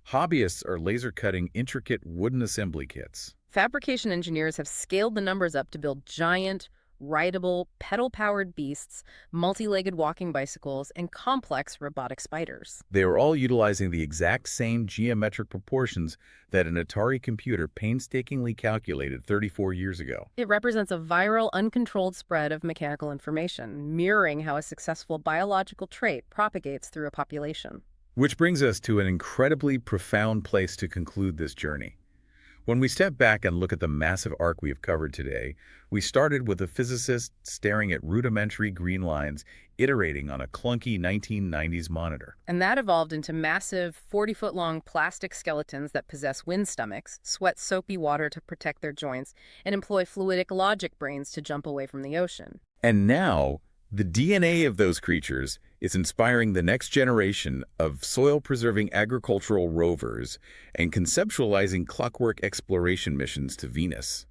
Hobbyists are laser-cutting intricate wooden assembly kits. Fabrication engineers have scaled the numbers up to build giant, rideable, pedal-powered beasts, multi-legged walking bicycles, and complex robotic spiders. They are all utilizing the exact same geometric proportions that an Atari computer painstakingly calculated 34 years ago. It represents a viral, uncontrolled spread of mechanical information, mirroring how a successful biological trait propagates through a population. Which brings us to an incredibly profound place to conclude this journey. When we step back and look at the massive arc we have covered today, we started with a physicist staring at rudimentary green lines, iterating on a clunky 1990s monitor. And that evolved into massive 40-foot-long plastic skeletons that possess wind stomachs, sweat soapy water to protect their joints, and employ fluidic logic brains to jump away from the ocean. And now, the DNA of those creatures is inspiring the next generation of soil-preserving agricultural rovers and conceptualizing clockwork exploration missions to Venus.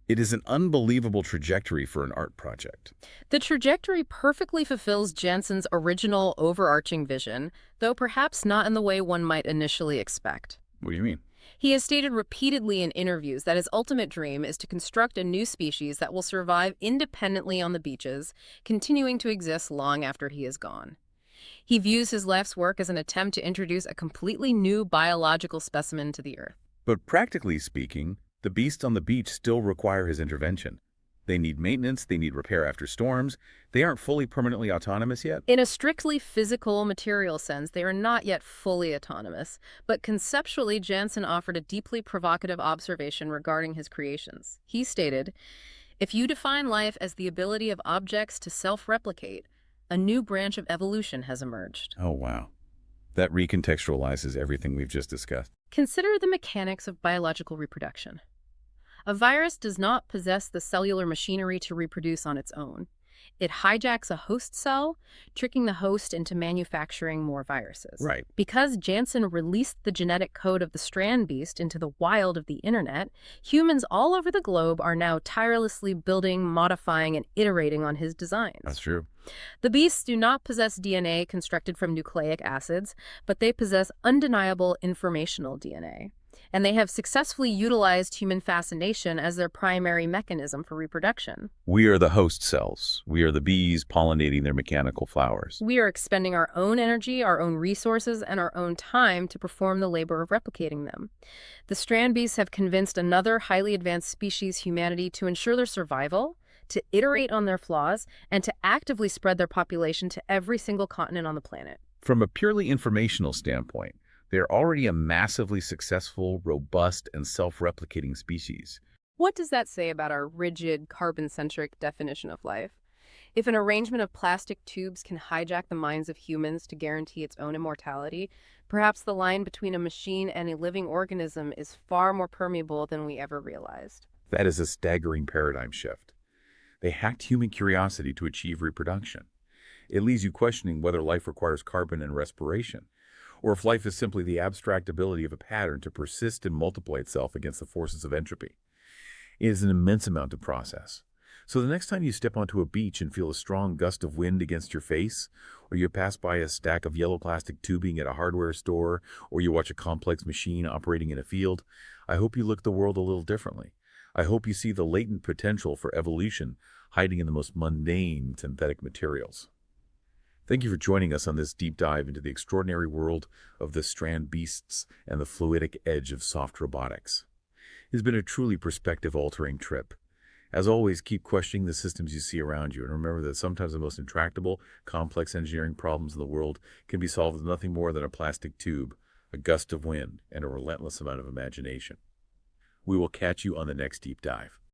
It is an unbelievable trajectory for an art project. The trajectory perfectly fulfills Jansen's original overarching vision, though perhaps not in the way one might initially expect. What do you mean? He has stated repeatedly in interviews that his ultimate dream is to construct a new species that will survive independently on the beaches, continuing to exist long after he is gone. He views his life's work as an attempt to introduce a completely new biological specimen to the Earth. But practically speaking, the beasts on the beach still require his intervention. They need maintenance, they need repair after storms. They aren't fully permanently autonomous yet. In a strictly physical, material sense, they are not yet fully autonomous, but conceptually, Jansen offered a deeply provocative observation regarding his creations. He stated, "If you define life as the ability of objects to self-replicate, a new branch of evolution has emerged." Oh, wow. That recontextualizes everything we've just discussed. Consider the mechanics of biological reproduction. A virus does not possess the cellular machinery to reproduce on its own. It hijacks a host cell, tricking the host into manufacturing more viruses. Right. Because Jansen released the genetic code of the Strandbeest into the wild of the internet, humans all over the globe are now tirelessly building, modifying, and iterating on his designs. That's true. The beasts do not possess DNA constructed from nucleic acids, but they possess undeniable informational DNA. And they have successfully utilized human fascination as their primary mechanism for reproduction. We are the host cells. We are the bees pollinating their mechanical flowers. We are expending our own energy, our own resources, and our own time to perform the labor of replicating them. The Strandbeests have convinced another highly advanced species, humanity, to ensure their survival, to iterate on their flaws, and to actively spread their population to every single continent on the planet. From a purely informational standpoint, they are already a massively successful, robust, and self-replicating species. What does that say about our rigid, carbon-centric definition of life? If an arrangement of plastic tubes can hijack the minds of humans to guarantee its own immortality, perhaps the line between a machine and a living organism is far more permeable than we ever realized. That is a staggering paradigm shift. They hacked human curiosity to achieve reproduction. It leaves you questioning whether life requires carbon and respiration, or if life is simply the abstract ability of a pattern to persist and multiply itself against the forces of entropy. It is an immense amount to process. So the next time you step onto a beach and feel a strong gust of wind against your face, or you pass by a stack of yellow plastic tubing at a hardware store, or you watch a complex machine operating in a field, I hope you look at the world a little differently. I hope you see the latent potential for evolution hiding in the most mundane synthetic materials. Thank you for joining us on this deep dive into the extraordinary world of the Strandbeests and the fluidic edge of soft robotics. It has been a truly perspective-altering trip. As always, keep questioning the systems you see around you, and remember that sometimes the most intractable, complex engineering problems in the world can be solved with nothing more than a plastic tube, a gust of wind, and a relentless amount of imagination. We will catch you on the next deep dive.